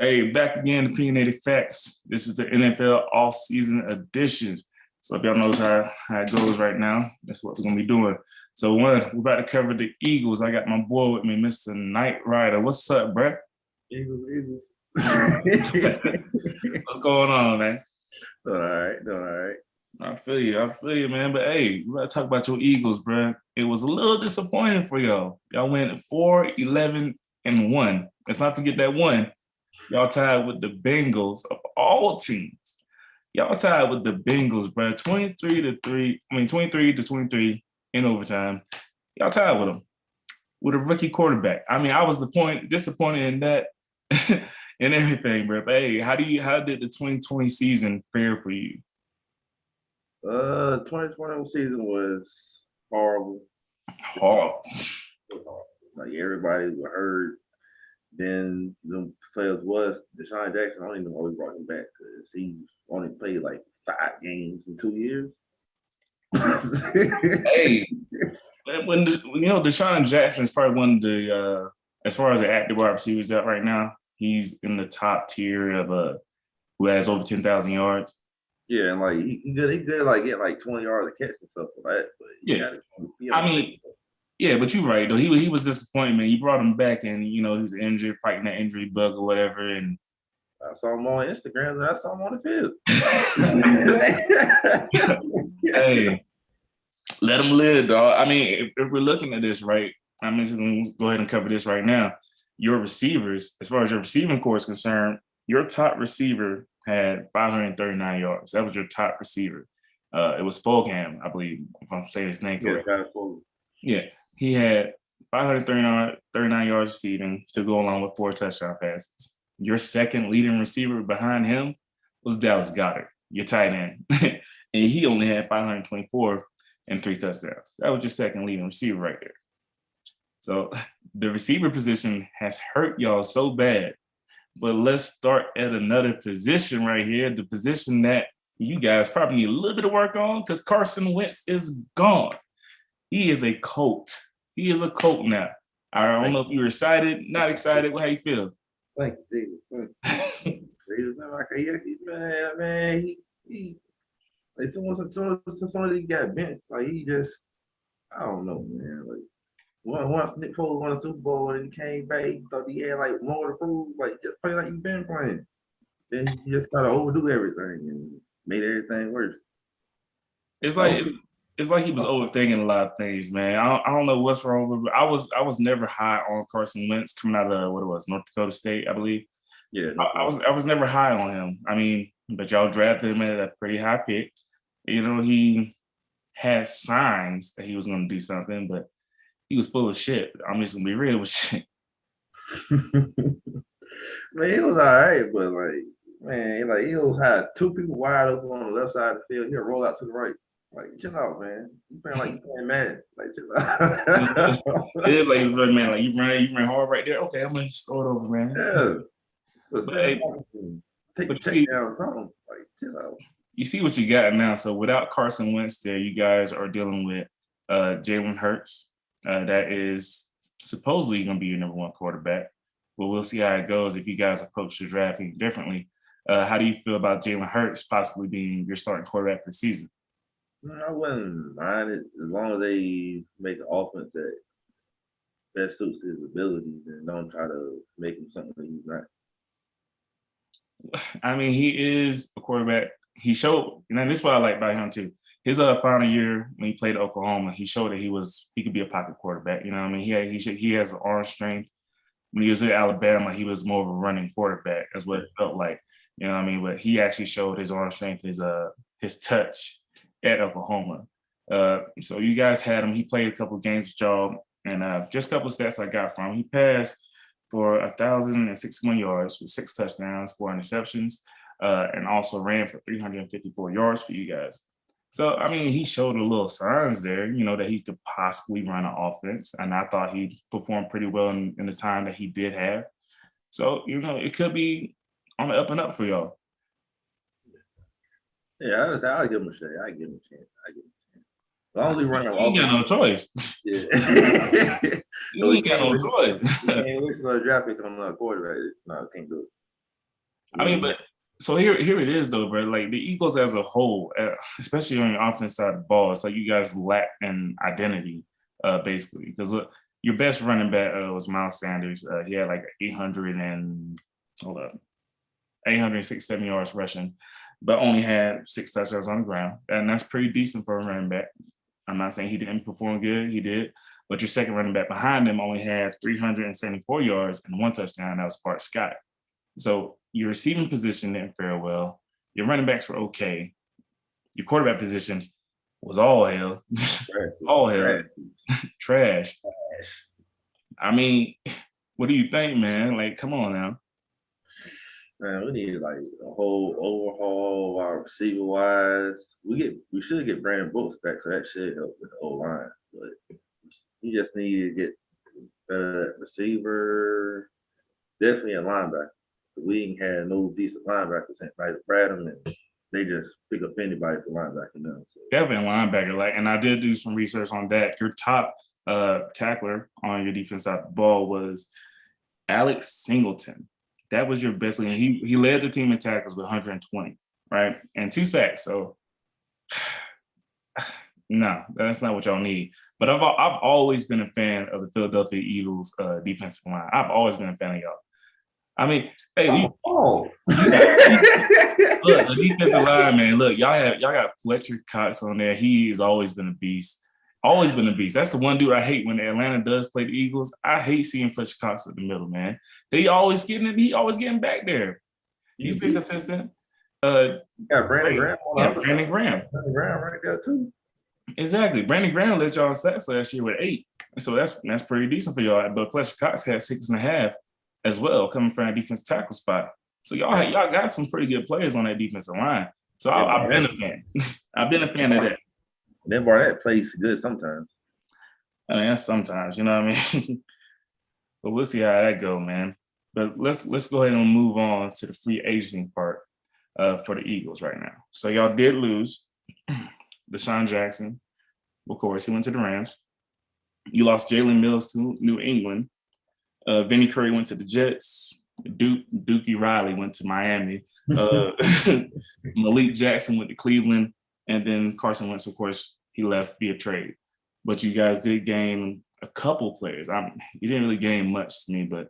Hey, back again, Opinionated Faxx. This is the NFL Offseason edition. So if y'all knows how it goes right now, that's what we're gonna be doing. So we're about to cover the Eagles. I got my boy with me, Mr. Knight Rider. What's up, bruh? Eagles. What's going on, man? Doing all right. I feel you, man. But hey, we gotta talk about your Eagles, bruh. It was a little disappointing for y'all. Y'all went 4-11-1. Let's not forget that one. Y'all tied with the Bengals of all teams. Y'all tied with the Bengals, bro. 23-23 in overtime. Y'all tied with them with a rookie quarterback. I mean, I was disappointed in that and everything, bro. But hey, how did the 2020 season fare for you? 2021 season was horrible. Oh, Like everybody was hurt. Then the players was Deshaun Jackson. I don't even know why we brought him back because he only played like 5 games in 2 years. hey, when Deshaun Jackson is probably one of the as far as the active wide receivers out right now, he's in the top tier of who has over 10,000 yards. Yeah, and like he good like get like 20 yards a catch and stuff like that. But yeah, but you're right though. He was disappointing, man. You brought him back, and he was injured, fighting that injury bug or whatever. And I saw him on Instagram, and I saw him on the field. Hey, let him live, dog. I mean, if we're looking at this right, I'm just going to go ahead and cover this right now. Your receivers, as far as your receiving core is concerned, your top receiver had 539 yards. That was your top receiver. It was Fulgham, I believe, if I'm saying his name correctly. Yeah, he had 539 yards receiving to go along with 4 touchdown passes. Your second leading receiver behind him was Dallas Goedert, your tight end. And he only had 524 and 3 touchdowns. That was your second leading receiver right there. So the receiver position has hurt y'all so bad. But let's start at another position right here, the position that you guys probably need a little bit of work on because Carson Wentz is gone. He is a Colt. He is a Colt now. I don't know if you're excited, not excited. How you feel? Thank you, Jesus. Man, he like soon as he got benched, like he just, I don't know, man. Like once Nick Foles won a Super Bowl and he came back, he thought he had like more to prove. Like just play like you've been playing. Then he just gotta overdo everything and made everything worse. It's like he was overthinking a lot of things, man. I don't know what's wrong with him. I was never high on Carson Wentz coming out of North Dakota State, I believe. Yeah, I was never high on him. I mean, but y'all drafted him at a pretty high pick. He had signs that he was going to do something, but he was full of shit. I'm just gonna be real with you. Man, he was all right, but like he'll have 2 people wide open on the left side of the field. He'll roll out to the right. Like, chill out, man. You playing like you playing mad. Like, chill out. It is like, man, like you ran hard right there. Okay, I'm gonna start over, man. Yeah. But see, down something. Like, chill out. You see what you got now. So without Carson Wentz there, you guys are dealing with Jalen Hurts. That is supposedly going to be your number 1 quarterback. But we'll see how it goes if you guys approach the drafting differently. How do you feel about Jalen Hurts possibly being your starting quarterback for the season? I wouldn't mind it as long as they make an offense that best suits his abilities and don't try to make him something that he's not. I mean, he is a quarterback. He showed, this is what I like about him too. His final year when he played at Oklahoma, he showed that he could be a pocket quarterback. You know what I mean? He has an arm strength. When he was at Alabama, he was more of a running quarterback. That's what it felt like. You know what I mean? But he actually showed his arm strength, his touch at Oklahoma. So you guys had him. He played a couple of games with y'all, and just a couple of stats I got from him. He passed for 1,061 yards with 6 touchdowns, 4 interceptions, and also ran for 354 yards for you guys. So, I mean, he showed a little signs there, that he could possibly run an offense. And I thought he performed pretty well in the time that he did have. So, it could be on the up and up for y'all. Yeah, I'll give him a shot. I give him a chance. As long as we run an offense. You ain't got no choice. Yeah. You ain't got no choice. Which draft pick on quarterback? No, can't do it. I mean, but so here it is though, bro. Like the Eagles as a whole, especially on your offense side of the ball, it's like you guys lack an identity, basically. Because look, your best running back was Miles Sanders. He had like 800 and hold up, 867 yards rushing, but only had 6 touchdowns on the ground, and that's pretty decent for a running back. I'm not saying he didn't perform good, he did, but your second running back behind him only had 374 yards and 1 touchdown. That was Bart Scott. So your receiving position didn't fare well. Your running backs were okay. Your quarterback position was all hell, all hell, trash. I mean, what do you think, man? Like, come on now. Man, we need like a whole overhaul our receiver wise. We should get Brandon Brooks back, so that should help with the O line. But you just need to get receiver, definitely a linebacker. We ain't had no decent linebackers since like Bradham, and they just pick up anybody for linebacker now. So. Definitely a linebacker. Like, and I did do some research on that. Your top tackler on your defense side of the ball was Alex Singleton. That was your best. He led the team in tackles with 120, right? And 2 sacks. So no, that's not what y'all need. But I've always been a fan of the Philadelphia Eagles defensive line. I've always been a fan of y'all. I mean, hey, look, the defensive line, man. Look, y'all got Fletcher Cox on there. He has always been a beast. Always been a beast. That's the one dude I hate when Atlanta does play the Eagles. I hate seeing Fletcher Cox in the middle, man. He always getting back there. He's been consistent. Brandon Graham. Brandon Graham. Brandon Graham right there too. Exactly. Brandon Graham led y'all sacks last year with 8. So that's pretty decent for y'all. But Fletcher Cox had 6.5 as well, coming from a defensive tackle spot. So y'all got some pretty good players on that defensive line. So I've been a fan. I've been a fan of that. Then Barnett plays good sometimes. I mean, that's sometimes, you know what I mean? But we'll see how that go, man. But let's go ahead and move on to the free agency part for the Eagles right now. So y'all did lose Deshaun Jackson. Of course, he went to the Rams. You lost Jalen Mills to New England. Vinny Curry went to the Jets. Dookie Riley went to Miami. Malik Jackson went to Cleveland. And then Carson Wentz, of course, he left via trade. But you guys did gain a couple players. You didn't really gain much to me, but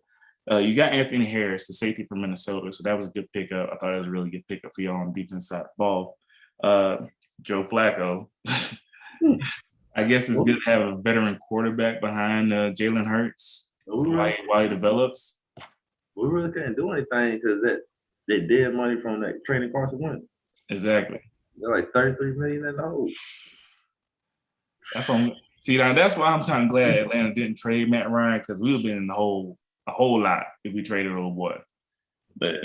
you got Anthony Harris, the safety from Minnesota. So that was a good pickup. I thought it was a really good pickup for y'all on the defense side of the ball. Joe Flacco. I guess it's good to have a veteran quarterback behind Jalen Hurts while he develops. We really couldn't do anything because they did money from that trading Carson Wentz. Exactly. They're like $33 million in the hole. That's why I'm kind of glad Atlanta didn't trade Matt Ryan, because we would have been in the hole a whole lot if we traded old boy. But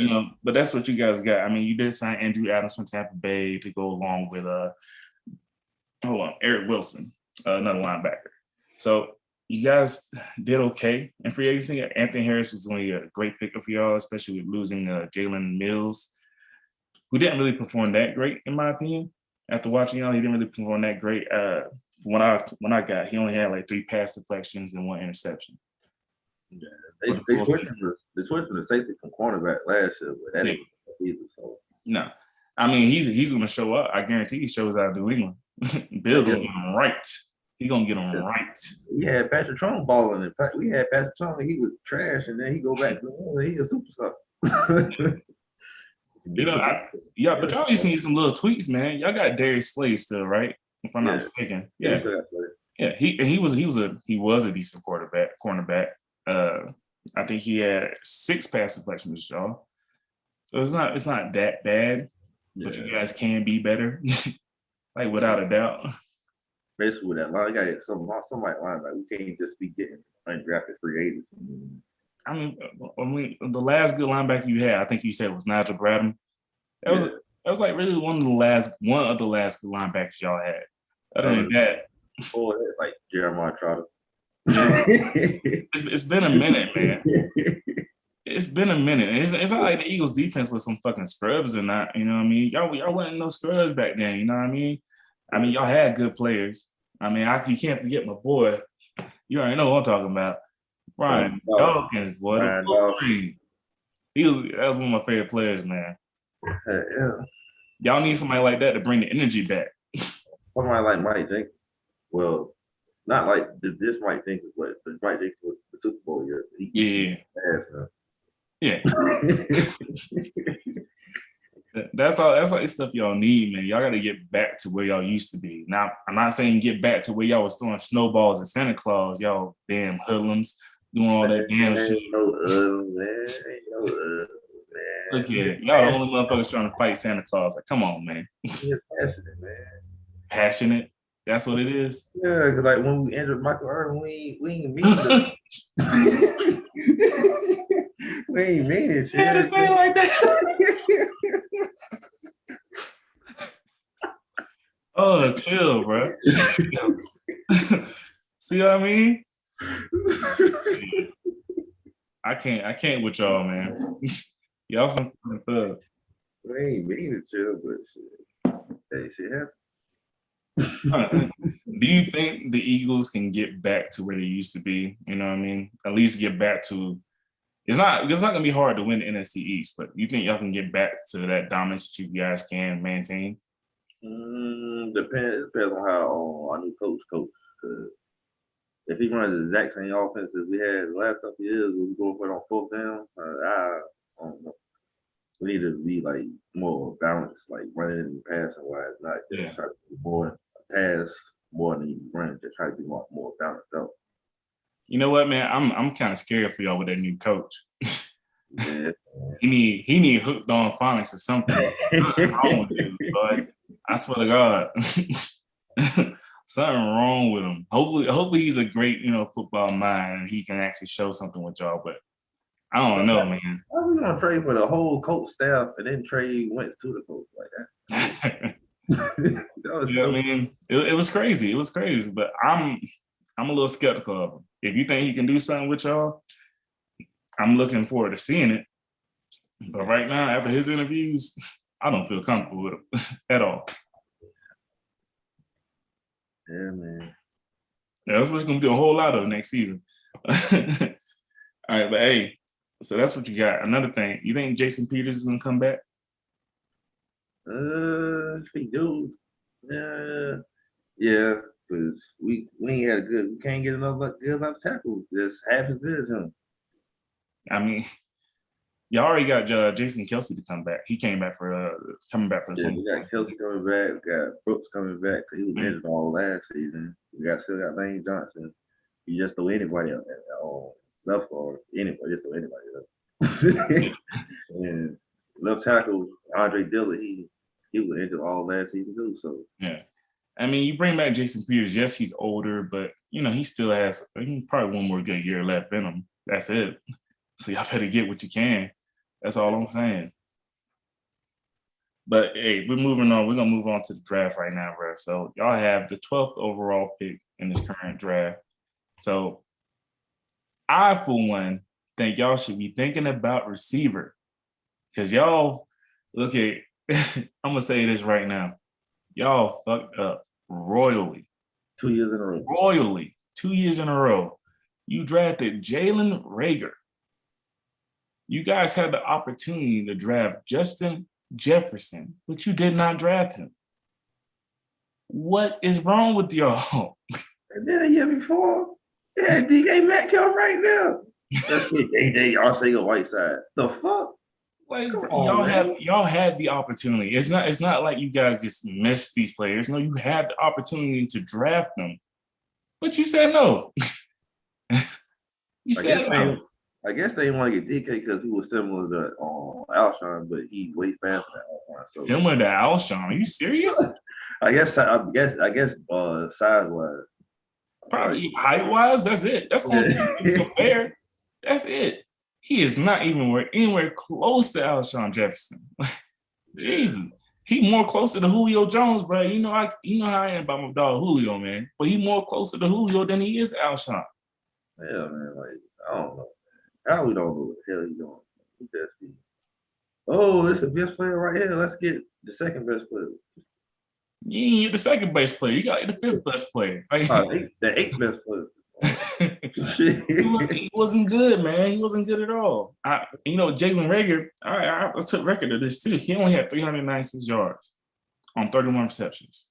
but that's what you guys got. I mean, you did sign Andrew Adams from Tampa Bay to go along with Eric Wilson, another linebacker. So you guys did okay in free agency. Anthony Harris was only a great pickup for y'all, especially with losing Jalen Mills, who didn't really perform that great, in my opinion. After watching y'all, he didn't really perform that great. When I got, he only had like 3 pass deflections and 1 interception. Yeah, they switched from the safety from cornerback last year, but that ain't either. So no, I mean he's going to show up. I guarantee he shows out of New England. Bill gonna get him right. He gonna get him right. We had Patrick Chung balling. In fact, we had Patrick Chung. He was trash, and then he go back to he's a superstar. But y'all just need some little tweaks, man. Y'all got Darius Slay still, right? If I'm not mistaken. Yeah. He was a decent cornerback. I think he had 6 pass deflections, y'all. So it's not that bad, but you guys can be better, like without a doubt. Basically, with that line, you got to get somebody line. Like we can't just be getting undrafted free agents. I mean, the last good linebacker you had, I think you said, was Nigel Bradham. That was like really one of the last good linebackers y'all had. Other than that, like Jeremiah Trotter. It's been a minute, man. It's been a minute. It's not like the Eagles defense was some fucking scrubs or not. You know what I mean? Y'all wasn't no scrubs back then. You know what I mean? I mean, y'all had good players. I mean, you can't forget my boy. You already know what I'm talking about. Brian Dawkins, boy. That was one of my favorite players, man. Yeah. Y'all need somebody like that to bring the energy back. Somebody like Mike Jenkins. Well, not like this Mike Jenkins, but the Mike Jenkins was the Super Bowl year. Yeah. Yeah. That's all the stuff y'all need, man. Y'all gotta get back to where y'all used to be. Now, I'm not saying get back to where y'all was throwing snowballs at Santa Claus, y'all damn hoodlums, doing all that damn shit. Ain't no man. Look here, y'all the only motherfuckers trying to fight Santa Claus. Like, come on, man. He's passionate, man. Passionate. That's what it is. Yeah, because like when we injured Michael Irvin, we ain't mean to. We ain't mean it. You had to say it like that. Oh, chill, bro. See what I mean? I can't with y'all, man. Y'all some thug. We ain't mean to chill, but shit. Hey, shit happens. Do you think the Eagles can get back to where they used to be? You know what I mean? At least get back to. It's not gonna be hard to win the NFC East, but you think y'all can get back to that dominance that you guys can maintain? Depends on how our new coach. Cause if he runs the exact same offense as we had the last couple of years, we go for it on fourth down. I don't know. We need to be like more balanced, like running and passing wise, not just try to be more pass more than run. Just try to be more balanced out. You know what, man? I'm kind of scared for y'all with that new coach. Yeah. he need hooked on phonics or something. Something wrong with him, boy. I swear to God. Something wrong with him. Hopefully he's a great, football mind and he can actually show something with y'all, but I don't know, man. How we gonna trade for the whole coach staff and then trade Wentz to the coach like that? You know what I mean? It was crazy. It was crazy, but I'm a little skeptical of him. If you think he can do something with y'all, I'm looking forward to seeing it. But right now, after his interviews, I don't feel comfortable with him at all. Yeah, man. Yeah, that's what he's gonna do a whole lot of next season. All right, but hey, so that's what you got. Another thing, you think Jason Peters is gonna come back? If he do, yeah, because we ain't we can't get another good left tackle. Just half as good as him. I mean, y'all already got Jason Kelce to come back. He came back coming back for the we got Kelce coming back. We got Brooks coming back because he was injured all last season. We still got Lane Johnson. You just throw anybody up left guard, anybody, just throw anybody up. And left tackle Andre Dillard, he was injured all last season too. So yeah, I mean, you bring back Jason Peters. Yes, he's older, but he still has probably one more good year left in him. That's it. So y'all better get what you can. That's all I'm saying. But hey, we're moving on. We're gonna move on to the draft right now, bro. So y'all have the 12th overall pick in this current draft. So I, for one, think y'all should be thinking about receiver. Because y'all, look at, I'm gonna say this right now. Y'all fucked up royally. 2 years in a row. Royally. 2 years in a row. You drafted Jalen Reagor. You guys had the opportunity to draft Justin Jefferson, but you did not draft him. What is wrong with y'all? And then the year before, yeah, DK Metcalf right now. That's it, AJ Arcega Whiteside. The fuck? Like y'all had the opportunity. It's not like you guys just missed these players. No, you had the opportunity to draft them, but you said no. You said no. I guess they want to get DK because he was similar to Alshon, but he way faster than Alshon. So. Similar to Alshon? Are you serious? I guess size wise. Probably height wise. That's it. That's the only thing you compare. That's it. He is not even anywhere close to Alshon Jefferson. Jesus, he more closer to Julio Jones, bro. You know how I am about my dog Julio, man. But he more closer to Julio than he is Alshon. Yeah, man. Like I don't know. How we don't know what the hell he's doing? He just be. Oh, it's the best player right here. Let's get the second best player. You ain't get the second best player. You got the fifth best player. The eighth best player. Shit. He wasn't good, man. He wasn't good at all. Jalen Reagor, I took record of this too. He only had 396 yards on 31 receptions.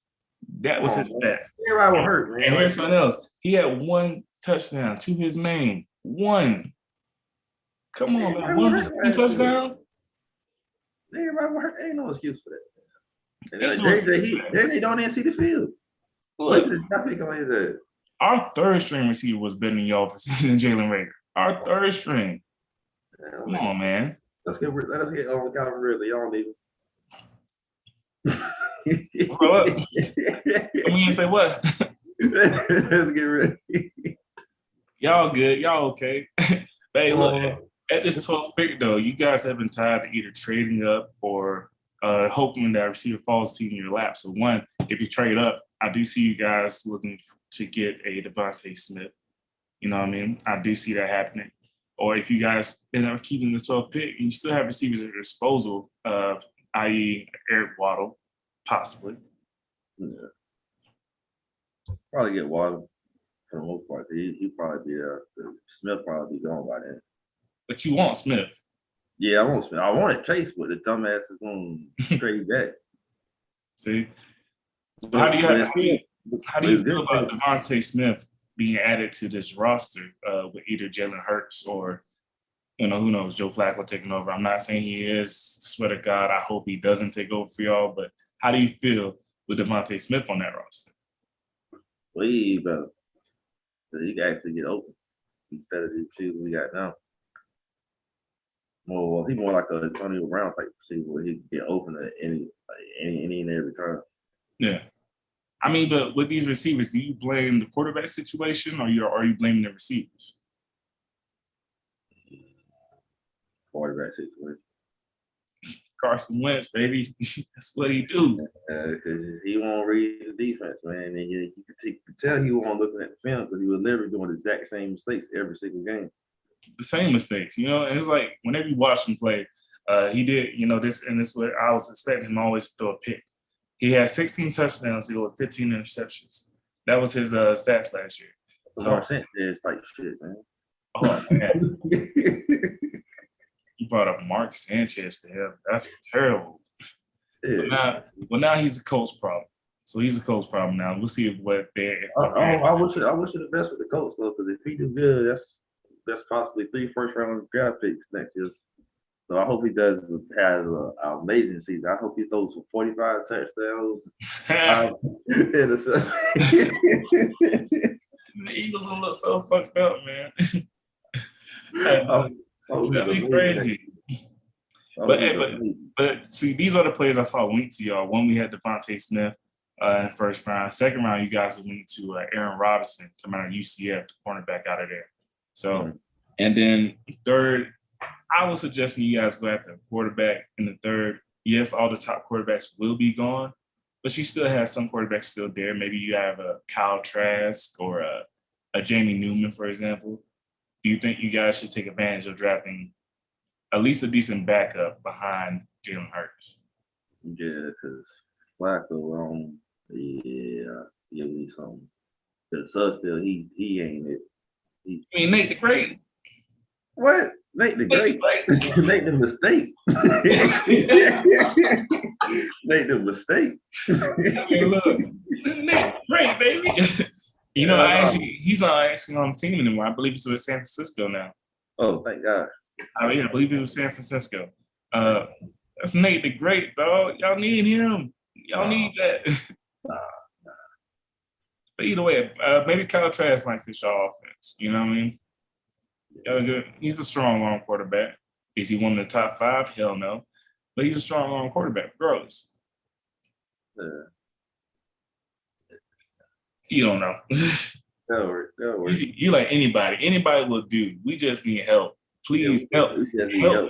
That was his stats. Everybody was hurt, man. And here's something else. He had 1 touchdown to his name. 1. Come on, man. 1 receiving touchdown. Everybody was hurt. Ain't no excuse for that. And they don't even see the field. Look, That? Our third string receiver was better than y'all than Jalen Reagor. Our third string. Come on, man. Let us get Calvin Ridley. Y'all need him. We ain't say what? Let's get ready. Y'all good. Y'all okay. Hey, look, at this 12th pick, though, you guys have been tired of either trading up or hoping that receiver falls to you in your lap. So, one, if you trade up, I do see you guys looking to get a Devontae Smith. You know what I mean? I do see that happening. Or if you guys end up keeping the 12th pick, you still have receivers at your disposal, i.e. Eric Waddle, possibly. Yeah. Probably get Waddle for the most part. He probably be Smith probably be gone by then. But you want Smith. Yeah, I want Smith. I wanted Chase, but the dumbass is going to trade back. See? So how do you feel about Devontae Smith being added to this roster with either Jalen Hurts or, who knows, Joe Flacco taking over? I'm not saying he is. Swear to God, I hope he doesn't take over for y'all. But how do you feel with Devontae Smith on that roster? Way better. So he can actually get open instead of the receivers we got now. He's more like a Antonio Brown type receiver where he can get open at any and every time. Yeah. I mean, but with these receivers, do you blame the quarterback situation or are you blaming the receivers? Quarterback situation. Carson Wentz, baby. That's what he do. Because he won't read the defense, man. And you could tell he wasn't looking at the film because he was literally doing the exact same mistakes every single game. The same mistakes, and it's like whenever you watch him play, he did, this is what I was expecting him always to throw a pick. He had 16 touchdowns, he had 15 interceptions. That was his stats last year. So it's like shit, man. Oh man. You brought up Mark Sanchez for him. That's terrible. Yeah. But now he's a coach problem. So he's a coach problem now. We'll see what they. I wish you the best with the coach though, because if he do good, that's possibly 3 first-round draft picks next year. So I hope he has an amazing season. I hope he throws for 45 touchdowns. The Eagles will look so fucked up, man. That'd be crazy. But see, these are the players I saw linked to y'all. One, we had Devontae Smith in the first round. Second round, you guys were linked to Aaron Robinson coming out of UCF, the cornerback out of there. So, and then third, I was suggesting you guys go after a quarterback in the third. Yes, all the top quarterbacks will be gone, but you still have some quarterbacks still there. Maybe you have a Kyle Trask or a Jamie Newman, for example. Do you think you guys should take advantage of drafting at least a decent backup behind Jalen Hurts? Yeah, because Flacco, give me something. Because Sudfeld, he ain't it. You mean Nate the Great? What? Nate the Great? Nate the Mistake. Nate the Mistake. Hey, look, Nate the Great, baby. He's not actually on the team anymore. I believe he's with San Francisco now. Oh, thank God. I believe he was San Francisco. That's Nate the Great, dog. Y'all need him. Y'all need that. But either way, maybe Kyle Trask might fish our offense. You know what I mean? He's a strong arm quarterback. Is he one of the top 5? Hell no. But he's a strong arm quarterback, regardless. You don't know. Don't worry. You like anybody. Anybody will do. We just need help. Please help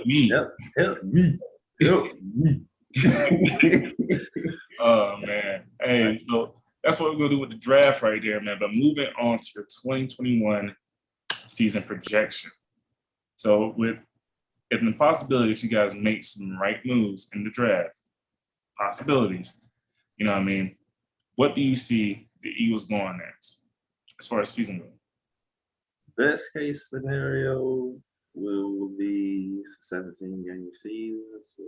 me. Help me. Oh, man. Hey, so that's what we're going to do with the draft right there, man. But moving on to your 2021 season projection. So with the possibility that you guys make some right moves in the draft, possibilities, you know what I mean? What do you see the Eagles going as far as season goes? best case scenario will be 17-game season. So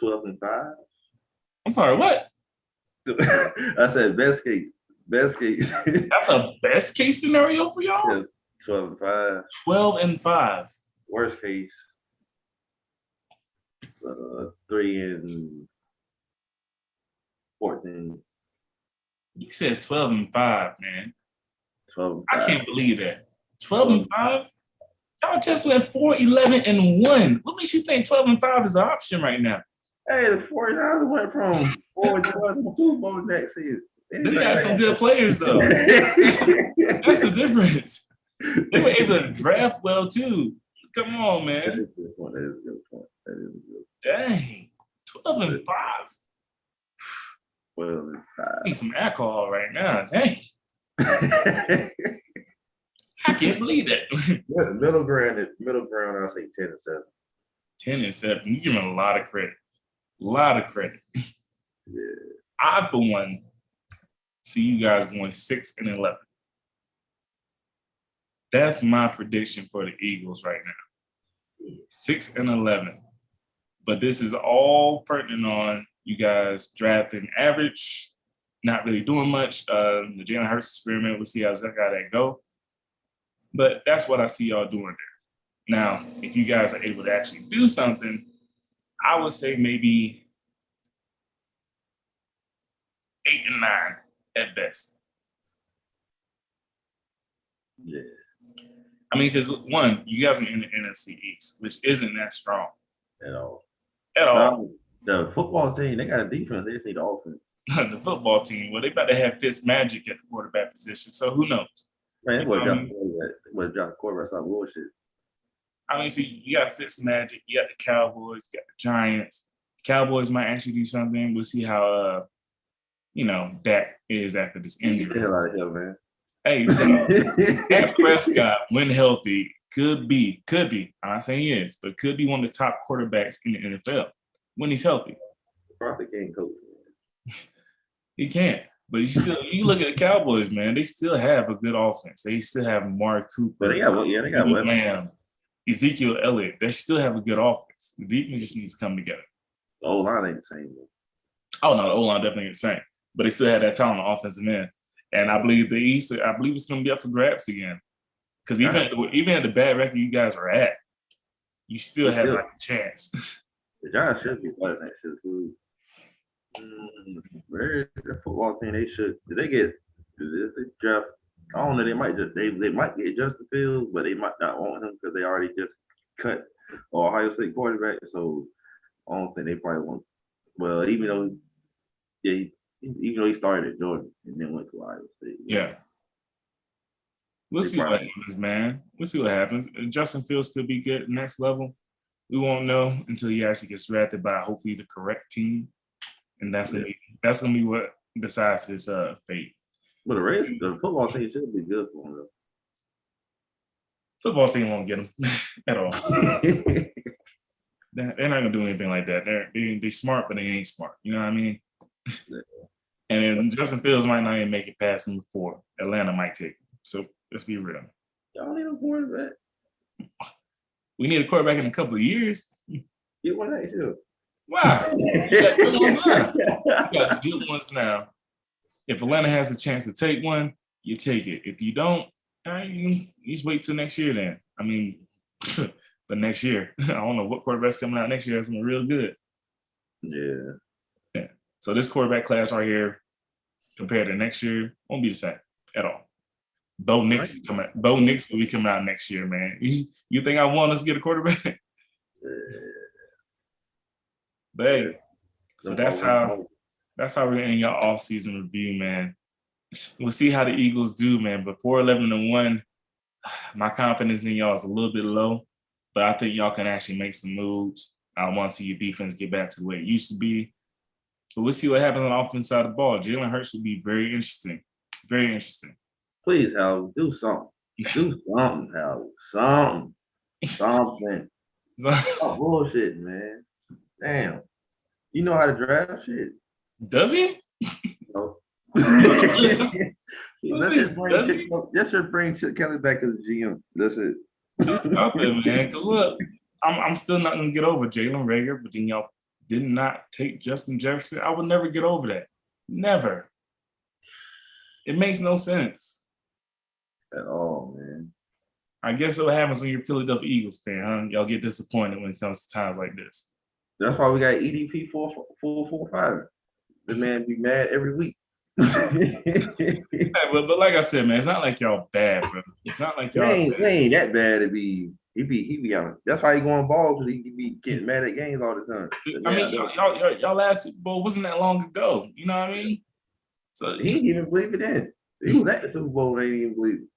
12-5. I'm sorry, what? I said best case. Best case. That's a best case scenario for y'all? Yeah, 12-5. 12-5. Worst case, 3-14. You said 12-5, man. 12-5. I can't believe that. 12-5? Y'all just went 4-11-1. What makes you think 12-5 is an option right now? Hey, the 49ers went from 4-12 to Super Bowl next season. They got some good players, though. That's the difference. They were able to draft well, too. Come on, man. That is a good point. That is a good point. That is a good point. Dang. 12-5. 12-5. Need some alcohol right now. Dang. I can't believe that. Middle ground, I'll say 10-7. 10-7. You give them a lot of credit. A lot of credit. Yeah. I, for one, see you guys going 6-11. That's my prediction for the Eagles right now. 6-11. But this is all pertinent on you guys drafting average, not really doing much. The Jalen Hurts experiment, we'll see how that go. But that's what I see y'all doing there. Now, if you guys are able to actually do something, I would say maybe 8-9 at best. Yeah. I mean, because one, you guys are in the NFC East, which isn't that strong At all. at all. The football team, they got a defense. They just need offense. The football team, well, they about to have Fitz Magic at the quarterback position, so who knows? Man, You know what Josh quarterback stop bullshit. I mean, see, you got Fitz Magic, you got the Cowboys, you got the Giants. Cowboys might actually do something. We'll see how, Dak is after this injury. Get the hell out of here, man. Hey, Dak Prescott, when healthy, could be, I'm not saying he is, but could be one of the top quarterbacks in the NFL when he's healthy. Probably can't coach, man. He can't. But you look at the Cowboys, man, they still have a good offense. They still have Mark Cooper. But they got CeeDee Lamb, Ezekiel Elliott. They still have a good offense. The defense just needs to come together. The O-line ain't the same, though. Oh, no, the O-line definitely ain't the same. But they still have that talent on offensive end. And I believe the East, it's going to be up for grabs again. Because even at the bad record you guys are at, you still have like a chance. The Giants should be better than that shit, too. The football team, they should. Did they get draft? I don't know. They might get Justin Fields, but they might not want him because they already just cut Ohio State quarterback. So I don't think they probably want. Well, even though he started at Georgia and then went to Ohio State. Yeah. We'll see what happens, man. We'll see what happens. Justin Fields could be good next level. We won't know until he actually gets drafted by hopefully the correct team. And that's gonna be what decides his fate. But the football team should be good for him, though. Football team won't get him at all. They're not gonna do anything like that. They're smart, but they ain't smart. You know what I mean? And then Justin Fields might not even make it past number 4. Atlanta might take him. So let's be real. Y'all need a quarterback. We need a quarterback in a couple of years. Get one next year. Wow. You got good ones now. You got good ones now. If Atlanta has a chance to take one, you take it. If you don't, you just wait till next year then. I mean, but next year, I don't know what quarterback's coming out next year. It's going to be real good. Yeah. So this quarterback class right here, compared to next year, won't be the same at all. Bo Nix will be coming out next year, man. You think I want us to get a quarterback? But hey, so that's how we're in your off-season review, man. We'll see how the Eagles do, man. But 4-11-1, my confidence in y'all is a little bit low, but I think y'all can actually make some moves. I want to see your defense get back to the way it used to be. But we'll see what happens on the offense side of the ball. Jalen Hurts will be very interesting. Very interesting. Please, Hal, do something. Do something, Hal. Something. Oh, bullshit, man. Damn. You know how to draft shit. Does he? No. Does he? Let's just bring Chip Kelly back as GM. That's it. Do something, man. Because look, I'm still not gonna get over Jalen Reagor, but then y'all did not take Justin Jefferson. I will never get over that. Never. It makes no sense At all, man. I guess what happens when you're a Philadelphia Eagles fan, huh? Y'all get disappointed when it comes to times like this. That's why we got EDP 445. The man be mad every week. But like I said, man, it's not like y'all bad, bro. It's not like y'all He ain't that bad to be. He be on. That's why he going ball because he be getting mad at games all the time. I mean, y'all last Super Bowl wasn't that long ago. You know what I mean? So he didn't even believe it then. He was at the Super Bowl and he didn't even believe it.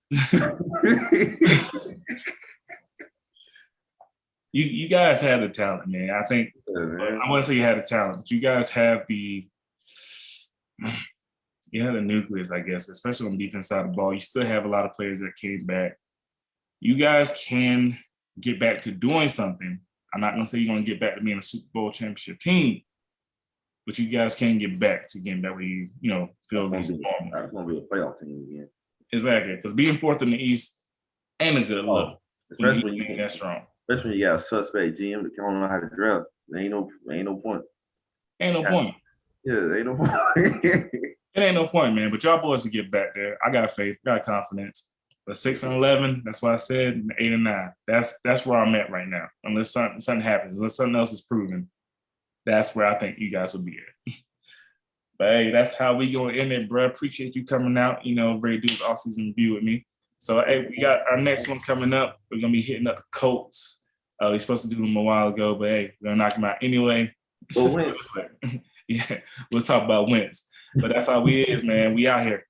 you guys have the talent, man. I think I want to say you had the talent, but you guys have the nucleus, I guess, especially on the defense side of the ball. You still have a lot of players that came back. You guys can get back to doing something. I'm not gonna say you're gonna get back to being a Super Bowl championship team, but you guys can get back to getting back where you feel it's gonna be a playoff team again. Exactly, because being fourth in the East ain't a good look. Especially when you think that's strong. Especially when you got a suspect GM that don't know how to draft. There ain't no point. Ain't no point. Yeah, ain't no point. It ain't no point, man. But y'all boys will get back there. I got faith, got confidence. But 6-11, that's why I said 8-9. That's where I'm at right now. Unless something happens, unless something else is proven, that's where I think you guys will be at. But hey, that's how we gonna end it, bro. Appreciate you coming out. Ready to do this off-season review with me. So hey, we got our next one coming up. We're gonna be hitting up the Colts. We supposed to do them a while ago, but hey, we're gonna knock them out anyway. Wentz. Yeah, we'll talk about Wentz. But that's how we is, man. We out here.